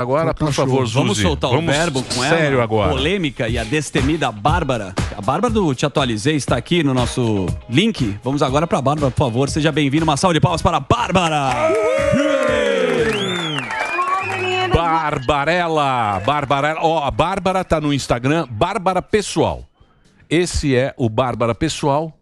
Agora, por favor, Zuzi. Vamos soltar o verbo com ela. Sério agora. Polêmica e a destemida Bárbara. A Bárbara do Te Atualizei está aqui no nosso link. Vamos agora para a Bárbara, por favor. Seja bem-vindo. Uma salva de palmas para a Bárbara. Barbarella. Ó, a Bárbara tá no Instagram, Bárbara Pessoal. Esse é o Bárbara Pessoal.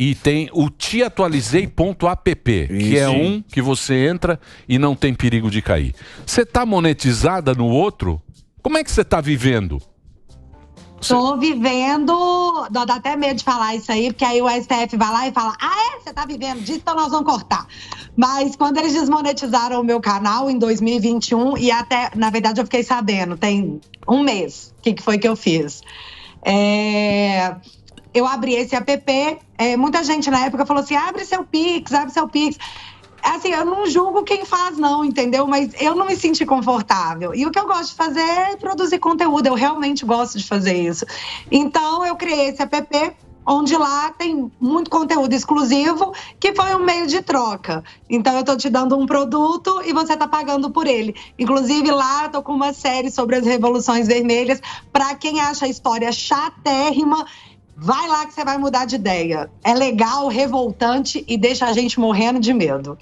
E tem o teatualizei.app, que é um que você entra e não tem perigo de cair. Você tá monetizada no outro? Como é que você tá vivendo? Tô vivendo, dá até medo de falar isso aí, porque aí o STF vai lá e fala: ah, você tá vivendo disso, então nós vamos cortar. Mas quando eles desmonetizaram o meu canal em 2021, e até, na verdade, eu fiquei sabendo, tem um mês, o que foi que eu fiz? Eu abri esse app, muita gente na época falou assim: abre seu Pix. Assim, eu não julgo quem faz não, entendeu? Mas eu não me senti confortável. E o que eu gosto de fazer é produzir conteúdo, eu realmente gosto de fazer isso. Então, eu criei esse app, onde lá tem muito conteúdo exclusivo, que foi um meio de troca. Então, eu tô te dando um produto e você tá pagando por ele. Inclusive, lá eu tô com uma série sobre as Revoluções Vermelhas. Pra quem acha a história chatérrima, vai lá que você vai mudar de ideia. É legal, revoltante e deixa a gente morrendo de medo.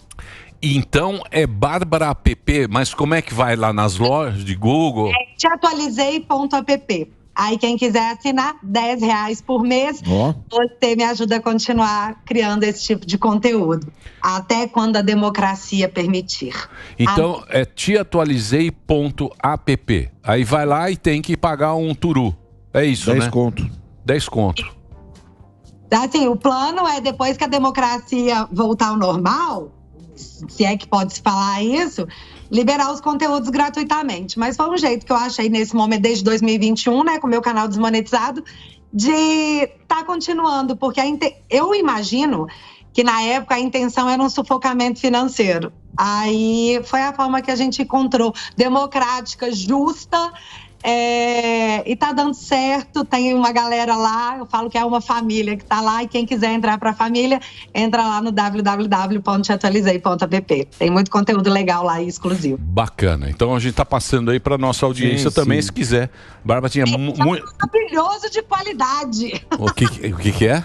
Então é Bárbara App, mas como é que vai lá nas lojas de Google? É teatualizei.app. Aí quem quiser assinar, R$10 por mês, você me ajuda a continuar criando esse tipo de conteúdo. Até quando a democracia permitir. Então é teatualizei.app. Aí vai lá e tem que pagar um turu. É isso, 10 né? conto. 10 conto. Assim, o plano é, depois que a democracia voltar ao normal, se é que pode se falar isso, liberar os conteúdos gratuitamente. Mas foi um jeito que eu achei nesse momento, desde 2021, né, com o meu canal desmonetizado, de estar continuando. Porque eu imagino que na época a intenção era um sufocamento financeiro. Aí foi a forma que a gente encontrou, democrática, justa. E tá dando certo, tem uma galera lá, eu falo que é uma família que tá lá, e quem quiser entrar pra família, entra lá no www.teatualizei.app. Tem muito conteúdo legal lá e exclusivo. Bacana. Então a gente tá passando aí pra nossa audiência também, se quiser. Bárbara tinha muito... Maravilhoso de qualidade. O que é?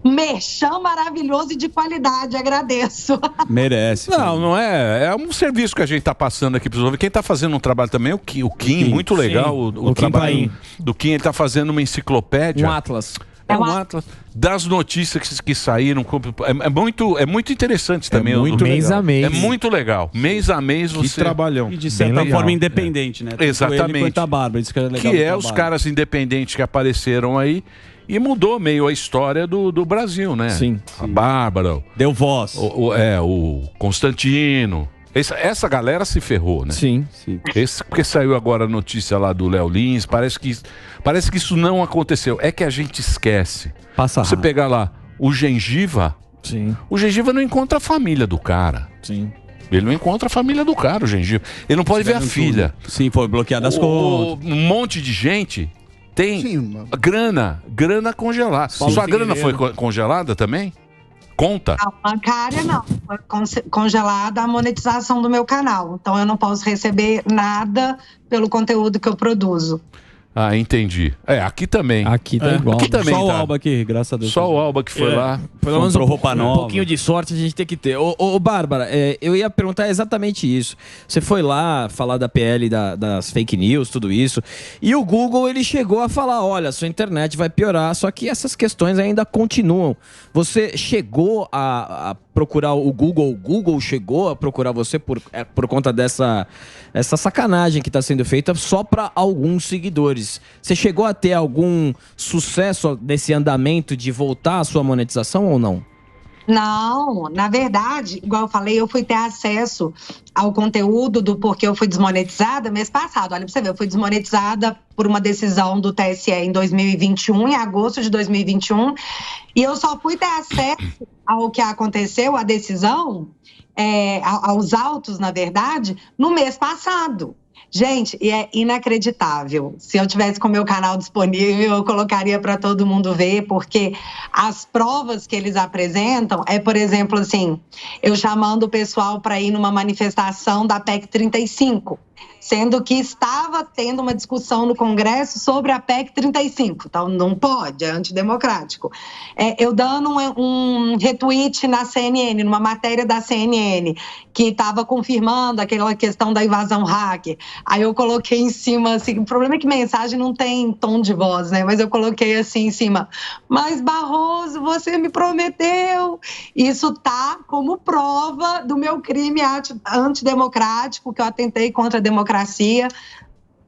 Merchan maravilhoso e de qualidade, agradeço. Merece. Não é. É um serviço que a gente tá passando aqui para os ouvintes. Quem tá fazendo um trabalho também é o Kim, muito legal. O trabalho do Kim, ele tá fazendo uma enciclopédia. Um atlas. É um atlas das notícias que saíram. É muito interessante também. Mês a mês. É muito legal. Mês a mês você... trabalhão. E de certa forma independente, né? Exatamente. A Bárbara, isso que é legal. Que é os caras independentes que apareceram aí. E mudou meio a história do Brasil, né? Sim. A Bárbara. Deu voz. O Constantino. Essa galera se ferrou, né? Sim. Porque saiu agora a notícia lá do Léo Lins. Parece que isso não aconteceu. É que a gente esquece. Passa Você pegar lá o Gengiva. Sim. O Gengiva não encontra a família do cara. Sim. Ele não encontra a família do cara, o Gengiva. Ele não pode ver a filha. Sim, foi bloqueada as contas. Um monte de gente... Tem grana congelada. Sua grana foi congelada também? Conta? A bancária não, foi congelada a monetização do meu canal. Então eu não posso receber nada pelo conteúdo que eu produzo. Ah, entendi. Aqui também. Aqui tá igual. Aqui também Só tá. o Alba aqui, graças a Deus. Só o Alba que foi lá. Pelo menos roupa nova. Um pouquinho de sorte a gente tem que ter. Ô Bárbara, eu ia perguntar exatamente isso. Você foi lá falar da PL, das fake news, tudo isso. E o Google, ele chegou a falar, olha, sua internet vai piorar, só que essas questões ainda continuam. Você chegou a procurar o Google chegou a procurar você por conta dessa sacanagem que está sendo feita só para alguns seguidores. Você chegou a ter algum sucesso nesse andamento de voltar à sua monetização ou não? Não, na verdade, igual eu falei, eu fui ter acesso ao conteúdo do porquê eu fui desmonetizada mês passado. Olha pra você ver, eu fui desmonetizada por uma decisão do TSE em 2021, em agosto de 2021, e eu só fui ter acesso ao que aconteceu, a decisão, aos autos, na verdade, no mês passado. Gente, e é inacreditável. Se eu tivesse com o meu canal disponível, eu colocaria para todo mundo ver, porque as provas que eles apresentam por exemplo, assim, eu chamando o pessoal para ir numa manifestação da PEC 35. sendo que estava tendo uma discussão no Congresso sobre a PEC 35. Então, não pode, é antidemocrático. Eu dando um retweet na CNN, numa matéria da CNN, que estava confirmando aquela questão da invasão hacker. Aí eu coloquei em cima, assim, o problema é que mensagem não tem tom de voz, né? Mas eu coloquei assim em cima, mas Barroso, você me prometeu. Isso tá como prova do meu crime antidemocrático, que eu atentei contra a democracia.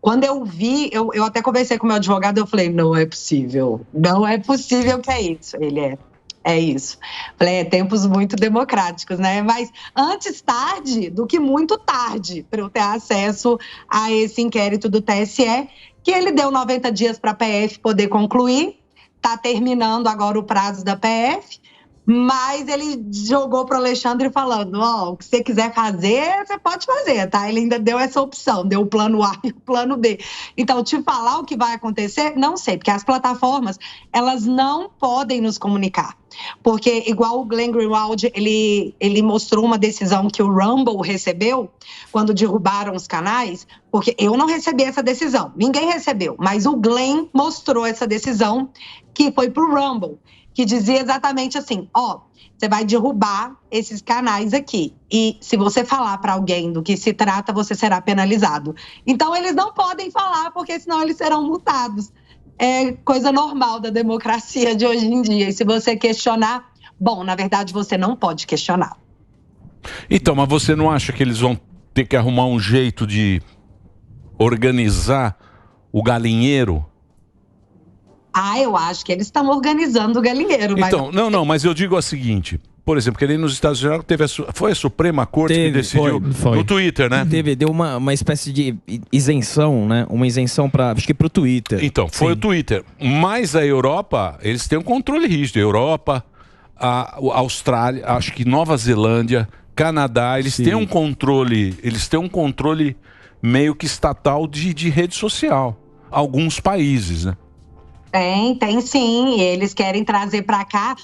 Quando eu vi, eu até conversei com o meu advogado, eu falei, não é possível que é isso. Ele é isso. Falei, tempos muito democráticos, né? Mas antes tarde do que muito tarde para eu ter acesso a esse inquérito do TSE, que ele deu 90 dias para a PF poder concluir, está terminando agora o prazo da PF, mas ele jogou para o Alexandre falando, o que você quiser fazer, você pode fazer, tá? Ele ainda deu essa opção, deu o plano A e o plano B. Então, te falar o que vai acontecer, não sei, porque as plataformas, elas não podem nos comunicar. Porque, igual o Glenn Greenwald, ele mostrou uma decisão que o Rumble recebeu quando derrubaram os canais, porque eu não recebi essa decisão, ninguém recebeu, mas o Glenn mostrou essa decisão que foi para o Rumble, que dizia exatamente assim, você vai derrubar esses canais aqui. E se você falar para alguém do que se trata, você será penalizado. Então, eles não podem falar, porque senão eles serão multados. É coisa normal da democracia de hoje em dia. E se você questionar, na verdade, você não pode questionar. Então, mas você não acha que eles vão ter que arrumar um jeito de organizar o galinheiro? Eu acho que eles estão organizando o galinheiro. Então, mas... não, mas eu digo o seguinte, por exemplo, que ali nos Estados Unidos teve foi a Suprema Corte que decidiu no Twitter, né? Deu uma espécie de isenção, né? Uma isenção acho que pro Twitter. Então, foi o Twitter. Mas a Europa, eles têm um controle rígido. Europa, a Austrália, acho que Nova Zelândia, Canadá, eles têm um controle, meio que estatal de rede social. Alguns países, né? Tem sim, e eles querem trazer para cá.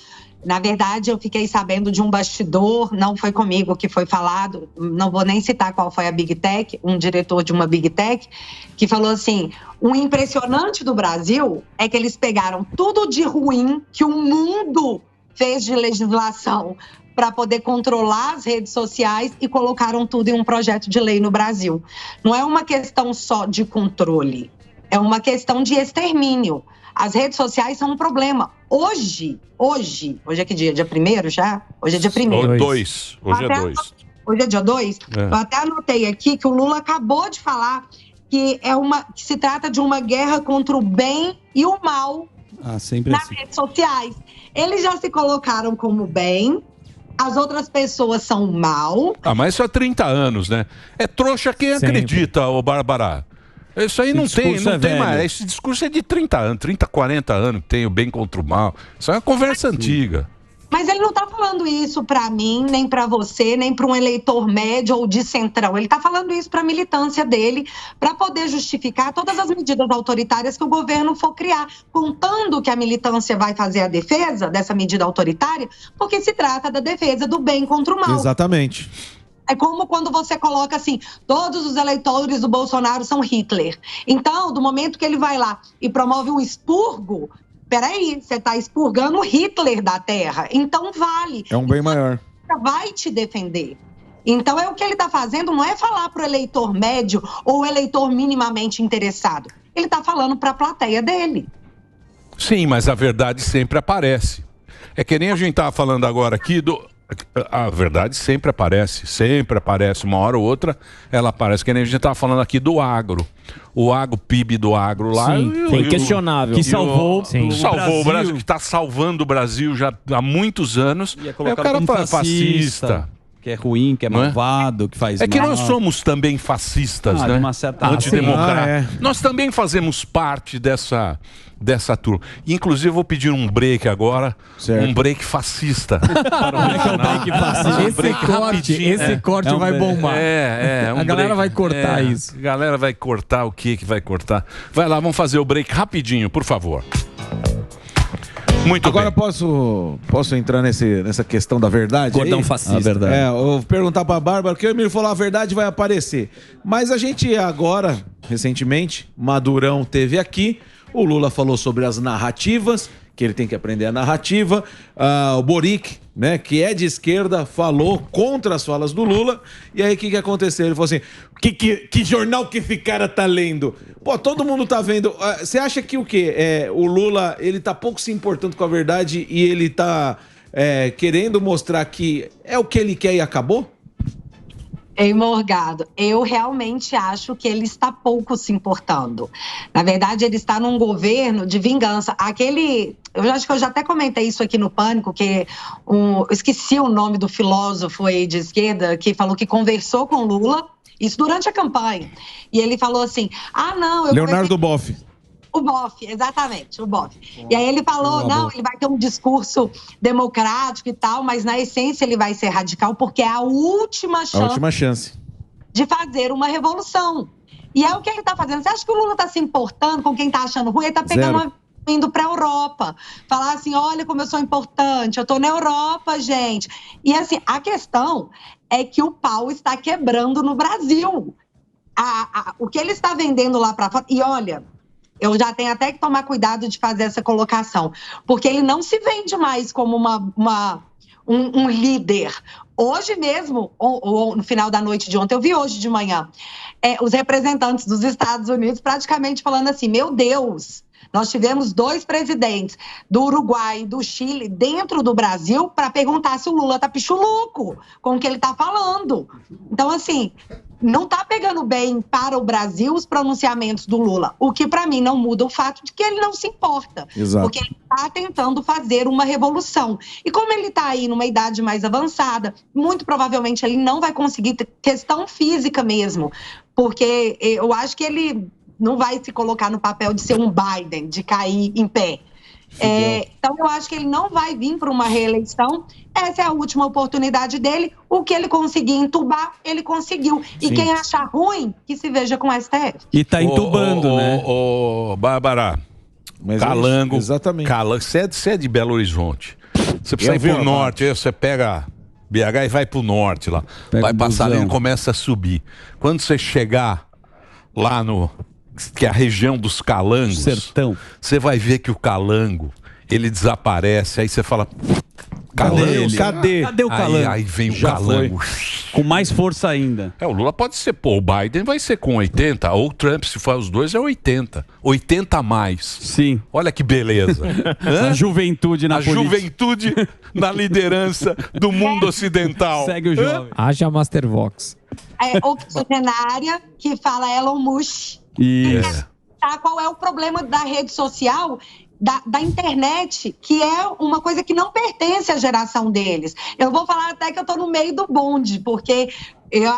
Na verdade, eu fiquei sabendo de um bastidor, não foi comigo que foi falado, não vou nem citar qual foi a Big Tech, um diretor de uma Big Tech, que falou assim, o impressionante do Brasil é que eles pegaram tudo de ruim que o mundo fez de legislação para poder controlar as redes sociais e colocaram tudo em um projeto de lei no Brasil. Não é uma questão só de controle, é uma questão de extermínio. As redes sociais são um problema. Hoje é que dia? Dia 1º já? Hoje é dia 1º. Hoje é 2. Hoje é dia 2? Eu até anotei aqui que o Lula acabou de falar que se trata de uma guerra contra o bem e o mal nas redes sociais. Eles já se colocaram como bem, as outras pessoas são mal. Mas isso há 30 anos, né? É trouxa quem acredita, ô Bárbara. Isso aí não tem mais. Esse discurso é de 30 anos, 30, 40 anos, que tem o bem contra o mal. Isso é uma conversa antiga. Mas ele não está falando isso para mim, nem para você, nem para um eleitor médio ou de centrão. Ele está falando isso para a militância dele, para poder justificar todas as medidas autoritárias que o governo for criar, contando que a militância vai fazer a defesa dessa medida autoritária, porque se trata da defesa do bem contra o mal. Exatamente. É como quando você coloca assim, todos os eleitores do Bolsonaro são Hitler. Então, do momento que ele vai lá e promove um expurgo, peraí, você está expurgando o Hitler da terra. Então, vale. É um bem maior. Vai te defender. Então, o que ele está fazendo não é falar para o eleitor médio ou o eleitor minimamente interessado. Ele está falando para a plateia dele. Sim, mas a verdade sempre aparece. É que nem a gente estava falando agora aqui A verdade sempre aparece, uma hora ou outra ela aparece, que nem a gente estava falando aqui do agro. O PIB do agro lá. Foi questionável. Que salvou o Brasil, que está salvando o Brasil já há muitos anos. E é colocado como fascista, que é ruim, que é malvado, que faz mal. É que nós somos também fascistas, né? De uma certa antidemocráticos. Nós também fazemos parte dessa turma. Inclusive, eu vou pedir um break agora, um break fascista. Esse corte vai bombar. A galera vai cortar isso. A galera vai cortar o que vai cortar. Vai lá, vamos fazer o break rapidinho, por favor. Muito Agora bem. posso entrar nessa questão da verdade? Gordão aí? fascista. A verdade. Eu vou perguntar pra Bárbara, porque o Emílio falou a verdade vai aparecer. Mas a gente agora, recentemente, Madurão teve aqui, o Lula falou sobre as narrativas, que ele tem que aprender a narrativa. O Boric, né, que é de esquerda, falou contra as falas do Lula. E aí o que aconteceu? Ele falou assim, que jornal que esse cara tá lendo? Pô, todo mundo tá vendo. Você acha que o quê? O Lula, ele tá pouco se importando com a verdade e ele tá querendo mostrar que é o que ele quer e acabou? Ei, Morgado, eu realmente acho que ele está pouco se importando. Na verdade, ele está num governo de vingança. Eu acho que eu já até comentei isso aqui no Pânico, que eu esqueci o nome do filósofo aí de esquerda, que falou que conversou com Lula, isso durante a campanha. E ele falou assim, Leonardo Boff. O Boff, exatamente, o Boff. E aí ele falou, ele vai ter um discurso democrático e tal, mas na essência ele vai ser radical porque é a última chance de fazer uma revolução. E é o que ele está fazendo. Você acha que o Lula está se importando com quem está achando ruim? Ele está pegando indo para a Europa. Falar assim, olha como eu sou importante, eu estou na Europa, gente. E assim, a questão é que o pau está quebrando no Brasil. O que ele está vendendo lá para fora... E olha... Eu já tenho até que tomar cuidado de fazer essa colocação, porque ele não se vende mais como um líder. Hoje mesmo, ou no final da noite de ontem, eu vi hoje de manhã, os representantes dos Estados Unidos praticamente falando assim, meu Deus, nós tivemos 2 presidentes do Uruguai e do Chile dentro do Brasil para perguntar se o Lula tá pichuluco com o que ele tá falando. Então, assim... Não está pegando bem para o Brasil os pronunciamentos do Lula, o que para mim não muda o fato de que ele não se importa. Exato. Porque ele está tentando fazer uma revolução. E como ele está aí numa idade mais avançada, muito provavelmente ele não vai conseguir ter questão física mesmo, porque eu acho que ele não vai se colocar no papel de ser um Biden, de cair em pé. Então eu acho que ele não vai vir para uma reeleição. Essa é a última oportunidade dele. O que ele conseguir entubar, ele conseguiu. E quem achar ruim, que se veja com o STF. E tá entubando, né? Bárbara, Calango. Exatamente. Calango, você é de Belo Horizonte. Você precisa ir pro norte, aí você pega BH e vai pro norte lá. Vai passar ali e começa a subir. Quando você chegar lá que é a região dos Calangos, Sertão, você vai ver que o Calango, ele desaparece, aí você fala... Cadê o Calango? Aí vem o Calango. Com mais força ainda. O Lula pode ser, o Biden vai ser com 80, ou o Trump, se for os dois, é 80. 80 a mais. Sim. Olha que beleza. A juventude na política. Juventude na liderança do mundo ocidental. Segue o jovem. Haja Mastervox. Oxigenária, que fala Elon Musk. Isso. Qual é o problema da rede social, da internet, que é uma coisa que não pertence à geração deles. Eu vou falar até que eu tô no meio do bonde, porque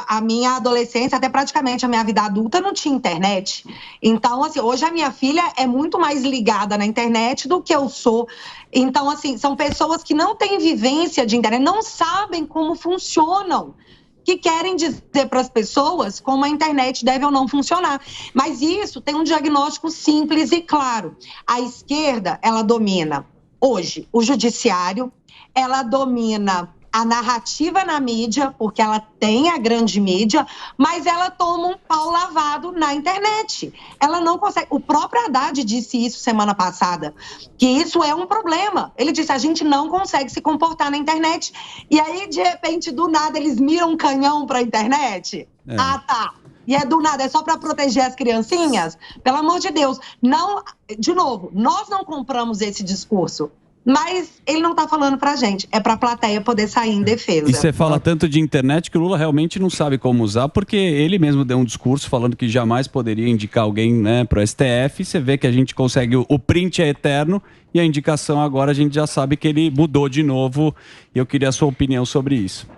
a minha adolescência, até praticamente a minha vida adulta, não tinha internet. Então, assim, hoje a minha filha é muito mais ligada na internet do que eu sou. Então, assim, são pessoas que não têm vivência de internet, não sabem como funcionam, que querem dizer para as pessoas como a internet deve ou não funcionar. Mas isso tem um diagnóstico simples e claro. A esquerda, ela domina hoje o judiciário, ela domina a narrativa na mídia, porque ela tem a grande mídia, mas ela toma um pau lavado na internet. Ela não consegue. O próprio Haddad disse isso semana passada, que isso é um problema. Ele disse, a gente não consegue se comportar na internet. E aí, de repente, do nada, eles miram um canhão para a internet? Ah, tá. E é do nada, é só para proteger as criancinhas? Pelo amor de Deus. Não, de novo, nós não compramos esse discurso. Mas ele não está falando pra gente, é pra plateia poder sair em defesa. E você fala tanto de internet que o Lula realmente não sabe como usar, porque ele mesmo deu um discurso falando que jamais poderia indicar alguém, né, pro STF. Você vê que a gente consegue, o print é eterno e a indicação agora a gente já sabe que ele mudou de novo. E eu queria a sua opinião sobre isso.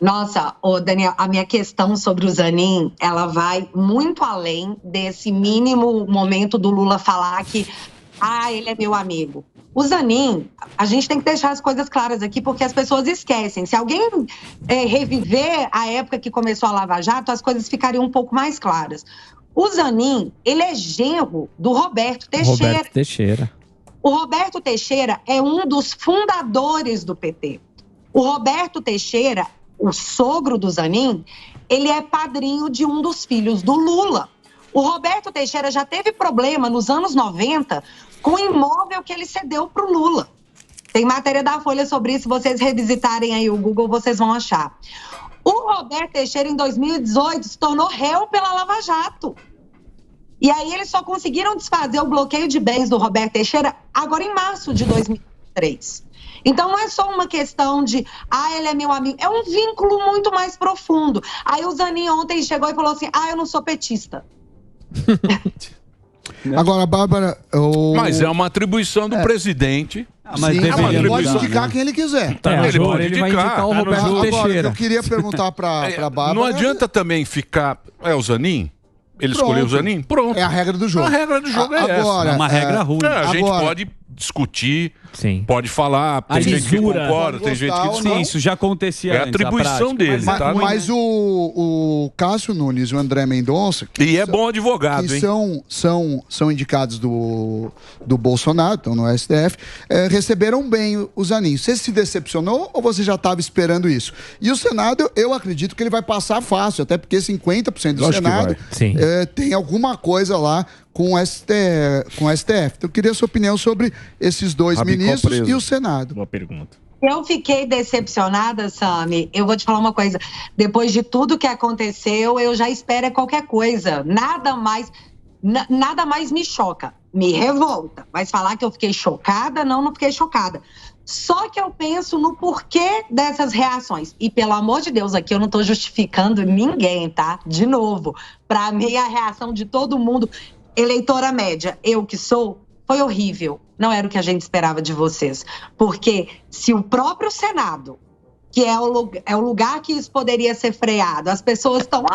Nossa, Daniel, a minha questão sobre o Zanin, ela vai muito além desse mínimo momento do Lula falar que, ele é meu amigo. O Zanin, a gente tem que deixar as coisas claras aqui, porque as pessoas esquecem. Se alguém reviver a época que começou a Lava Jato, as coisas ficariam um pouco mais claras. O Zanin, ele é genro do Roberto Teixeira. Roberto Teixeira. O Roberto Teixeira é um dos fundadores do PT. O Roberto Teixeira, o sogro do Zanin, ele é padrinho de um dos filhos do Lula. O Roberto Teixeira já teve problema nos anos 90 com o imóvel que ele cedeu para o Lula. Tem matéria da Folha sobre isso, se vocês revisitarem aí o Google, vocês vão achar. O Roberto Teixeira, em 2018, se tornou réu pela Lava Jato. E aí eles só conseguiram desfazer o bloqueio de bens do Roberto Teixeira agora em março de 2003. Então não é só uma questão de, ele é meu amigo, é um vínculo muito mais profundo. Aí o Zanin ontem chegou e falou assim, eu não sou petista. Agora, Bárbara... Mas é uma atribuição do presidente. Mas ele pode indicar quem ele quiser. Ele pode indicar. Vai indicar o Roberto Teixeira. Agora, eu queria perguntar pra Bárbara... Não adianta também ficar... É o Zanin? Ele escolheu o Zanin? Pronto. É a regra do jogo. A regra do jogo é essa. É uma regra ruim. A gente pode discutir, pode falar, tem gente que concorda, tem gente que discorda. Isso já acontecia antes. É a atribuição dele, tá? Mas o Cássio Nunes e o André Mendonça... E é bom advogado, que hein? são indicados do Bolsonaro, estão no STF, receberam bem o Zanin. Você se decepcionou ou você já estava esperando isso? E o Senado, eu acredito que ele vai passar fácil, até porque 50% do Senado tem alguma coisa lá com o STF. Então, eu queria a sua opinião sobre esses dois ministros e o Senado. Boa pergunta. Eu fiquei decepcionada, Sami. Eu vou te falar uma coisa. Depois de tudo que aconteceu, eu já espero qualquer coisa. Nada mais me choca. Me revolta. Mas falar que eu fiquei chocada, não fiquei chocada. Só que eu penso no porquê dessas reações. E, pelo amor de Deus, aqui eu não estou justificando ninguém, tá? De novo, para mim a reação de todo mundo... Eleitora média, eu que sou, foi horrível. Não era o que a gente esperava de vocês. Porque se o próprio Senado, que é o lugar que isso poderia ser freado, as pessoas estão,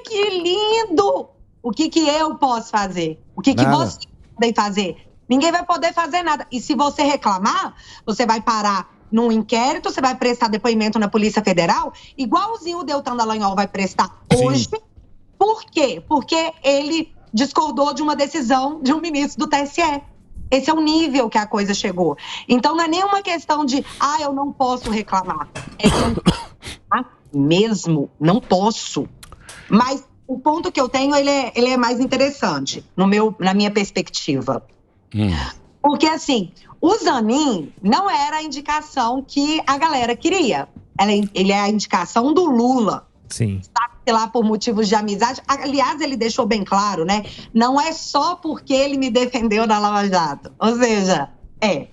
que lindo! O que eu posso fazer? O que vocês podem fazer? Ninguém vai poder fazer nada. E se você reclamar, você vai parar num inquérito, você vai prestar depoimento na Polícia Federal, igualzinho o Deltan Dallagnol vai prestar hoje. Por quê? Porque ele discordou de uma decisão de um ministro do TSE. Esse é o nível que a coisa chegou. Então, não é nenhuma questão de, eu não posso reclamar. É que mesmo, não posso. Mas o ponto que eu tenho, ele é mais interessante, na minha perspectiva. Porque, assim, o Zanin não era a indicação que a galera queria. Ele é a indicação do Lula. Sim. Sabe lá, por motivos de amizade. Aliás, ele deixou bem claro, né? Não é só porque ele me defendeu na Lava Jato. Ou seja, é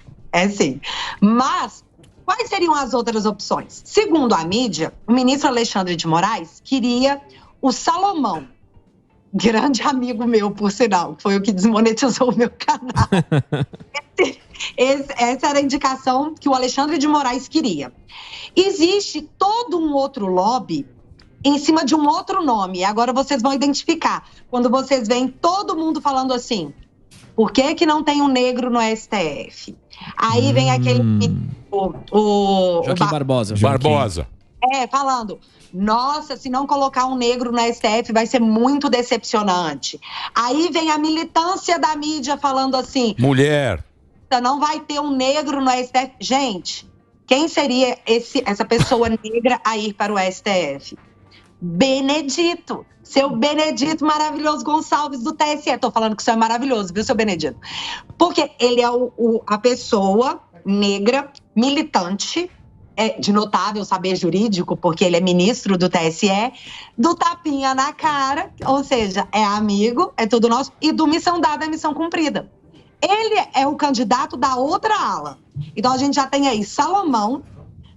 sim. Mas, quais seriam as outras opções? Segundo a mídia, o ministro Alexandre de Moraes queria o Salomão. Grande amigo meu, por sinal. Foi o que desmonetizou o meu canal. Essa era a indicação que o Alexandre de Moraes queria. Existe todo um outro lobby em cima de um outro nome. Agora vocês vão identificar. Quando vocês veem todo mundo falando assim, por que não tem um negro no STF? Aí vem aquele... Joaquim Barbosa. Barbosa. Falando, nossa, se não colocar um negro no STF vai ser muito decepcionante. Aí vem a militância da mídia falando assim... Mulher. Não vai ter um negro no STF. Gente, quem seria essa pessoa negra a ir para o STF? Benedito, seu Benedito maravilhoso Gonçalves do TSE. Tô falando que isso é maravilhoso, viu, seu Benedito? Porque ele é a pessoa negra, militante, de notável saber jurídico, porque ele é ministro do TSE, do tapinha na cara, ou seja, é amigo, é tudo nosso, e do missão dada é missão cumprida. Ele é o candidato da outra ala. Então a gente já tem aí Salomão,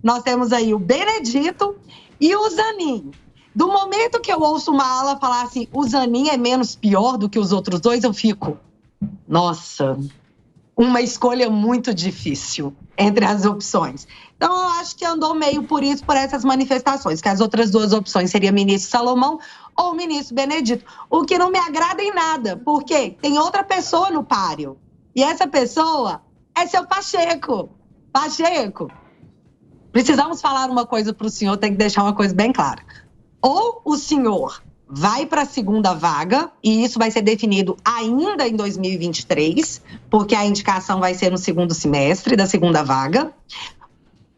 nós temos aí o Benedito e o Zanin. Do momento que eu ouço uma ala falar assim, o Zanin é menos pior do que os outros dois, eu fico, nossa, uma escolha muito difícil entre as opções. Então, eu acho que andou meio por essas manifestações, que as outras duas opções seriam ministro Salomão ou ministro Benedito. O que não me agrada em nada, porque tem outra pessoa no páreo. E essa pessoa é seu Pacheco. Pacheco, precisamos falar uma coisa para o senhor, tem que deixar uma coisa bem clara. Ou o senhor vai para a segunda vaga, e isso vai ser definido ainda em 2023, porque a indicação vai ser no segundo semestre da segunda vaga.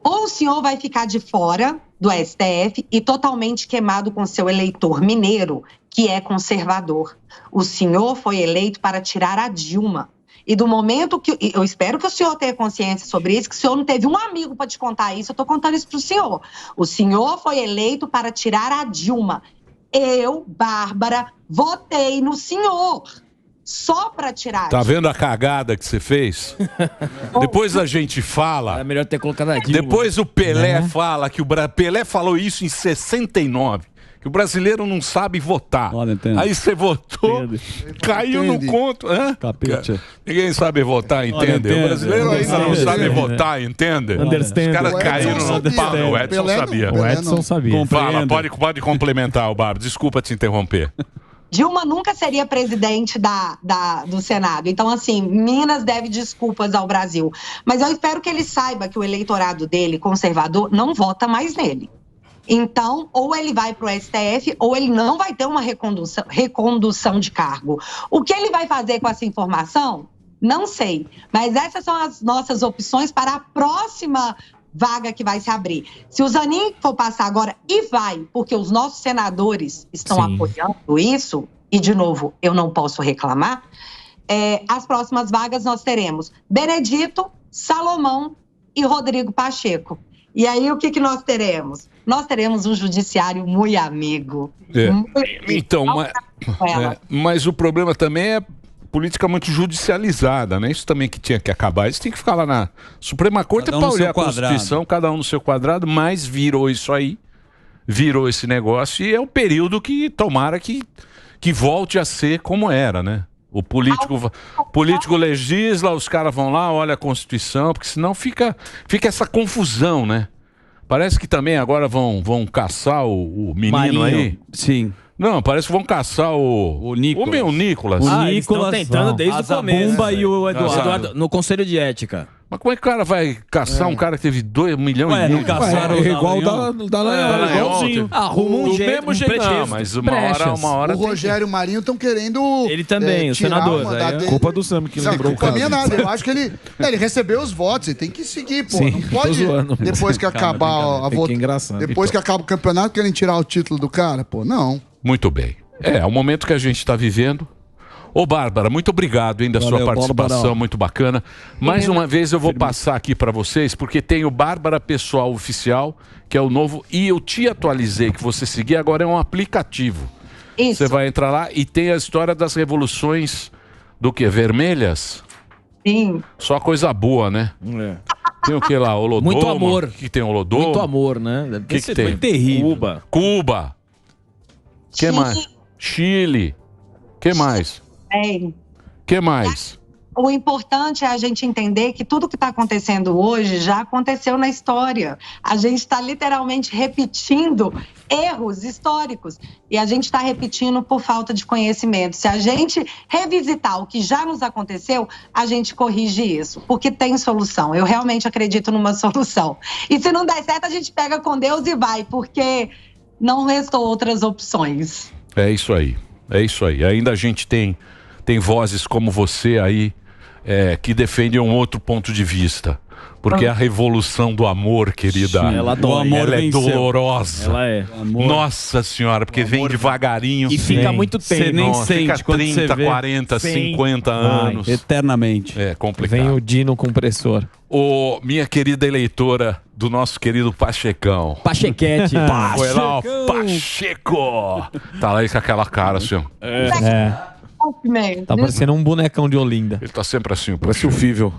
Ou o senhor vai ficar de fora do STF e totalmente queimado com seu eleitor mineiro, que é conservador. O senhor foi eleito para tirar a Dilma. E do momento que... Eu espero que o senhor tenha consciência sobre isso, que o senhor não teve um amigo para te contar isso, eu estou contando isso para o senhor. O senhor foi eleito para tirar a Dilma. Eu, Bárbara, votei no senhor. Só para tirar. Tá vendo a cagada que você fez? Depois a gente fala. É melhor ter colocado a Dilma. Depois o Pelé fala que Pelé falou isso em 69. Que o brasileiro não sabe votar. Aí você votou, caiu no conto. Ninguém sabe votar, entende? O brasileiro ainda não sabe votar, entende? Os caras caíram no pau. O Edson sabia. O Edson sabia. Fala, pode complementar, o Bárbara. Desculpa te interromper. Dilma nunca seria presidente do Senado. Então, assim, Minas deve desculpas ao Brasil. Mas eu espero que ele saiba que o eleitorado dele, conservador, não vota mais nele. Então, ou ele vai para o STF, ou ele não vai ter uma recondução de cargo. O que ele vai fazer com essa informação? Não sei. Mas essas são as nossas opções para a próxima vaga que vai se abrir. Se o Zanin for passar agora, e vai, porque os nossos senadores estão apoiando isso, e de novo, eu não posso reclamar, as próximas vagas nós teremos Benedito, Salomão e Rodrigo Pacheco. E aí, o que nós teremos? Nós teremos um judiciário muito amigo. Então, mas o problema também é política muito judicializada, né? Isso também que tinha que acabar. Isso tem que ficar lá na Suprema Corte para olhar a Constituição, cada um no seu quadrado, mas virou isso aí, virou esse negócio, e é um período que tomara que volte a ser como era, né? O político legisla, os caras vão lá, olha a Constituição, porque senão fica essa confusão, né? Parece que também agora vão caçar o menino Marinho. Aí. Sim. Não, parece que vão caçar o Nicolas. O Nicolas estão tentando desde o começo. Bumba e o Eduardo no Conselho de Ética. Mas como é que o cara vai caçar um cara que teve 2 milhões e meio? Não caçaram igual o Dallagnol. Igualzinho. Arruma um jeito, mesmo jeito. Não, mas uma hora o Rogério e o Marinho estão querendo ele também, o senador. Culpa do Sam que lembrou o caso. caso. Não é nada, eu acho que ele recebeu os votos, ele tem que seguir, pô. Sim, não pode, depois que acabar a votação, engraçado. depois que acaba o campeonato, querem tirar o título do cara, pô, não. Muito bem. É o momento que a gente está vivendo. Ô, Bárbara, muito obrigado, hein, da sua participação, muito bacana. Mais uma vez eu vou passar aqui para vocês, porque tem o Bárbara Pessoal Oficial, que é o novo, e eu te atualizei, que você seguir agora é um aplicativo. Isso. Você vai entrar lá e tem a história das revoluções do quê? Vermelhas? Sim. Só coisa boa, né? Tem o que lá? Holodoma? Muito amor. O que tem Holodoma? Muito amor, né? O que tem? Terrível. Cuba. O que mais? Chile. O que mais? Que mais? O importante é a gente entender que tudo que está acontecendo hoje já aconteceu na história. A gente está literalmente repetindo erros históricos. E a gente está repetindo por falta de conhecimento. Se a gente revisitar o que já nos aconteceu, a gente corrige isso. Porque tem solução. Eu realmente acredito numa solução. E se não der certo, a gente pega com Deus e vai. Porque não restou outras opções. É isso aí. É isso aí. Ainda a gente tem vozes como você aí que defendem um outro ponto de vista. Porque a revolução do amor, querida, ela é dolorosa. Ela é. Nossa senhora, porque vem devagarinho. E fica muito tempo. Você nem sente fica quando 30, você vê. 40, 50 anos. Eternamente. É complicado. Vem o Dino compressor. Ô, minha querida eleitora do nosso querido Pachecão. Pachequete. Foi lá, ó, Pacheco! Tá lá aí com aquela cara, assim, ó. Tá parecendo um bonecão de Olinda. Ele tá sempre assim, Parece o Fível.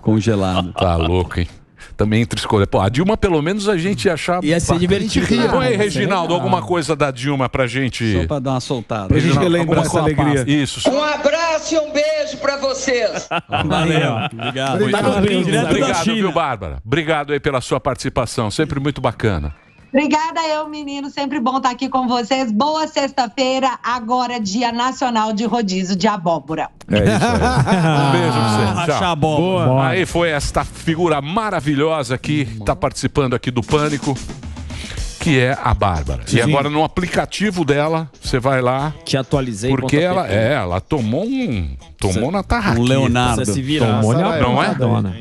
Congelado. Tá louco, hein? Também entre escolha. Pô, a Dilma, pelo menos, a gente ia achar... Ia ser divertido. Põe aí, Reginaldo, alguma coisa da Dilma pra gente... Só pra dar uma soltada. Pra gente relembrar essa alegria. Isso. Um abraço e um beijo pra vocês. Valeu. Obrigado. Obrigado, viu, Bárbara? Obrigado aí pela sua participação. Sempre muito bacana. Obrigada eu, menino. Sempre bom estar aqui com vocês. Boa sexta-feira, agora Dia Nacional de Rodízio de Abóbora. É isso aí. Um beijo pra você. Tchau. Boa. Aí foi esta figura maravilhosa que tá participando aqui do Pânico. que é a Bárbara. Sim. E agora no aplicativo dela, você vai lá. Te atualizei. Porque ela tomou na tarraquinha. Um Leonardo. Você se virar. Tomou-lhe a Não é? porradona.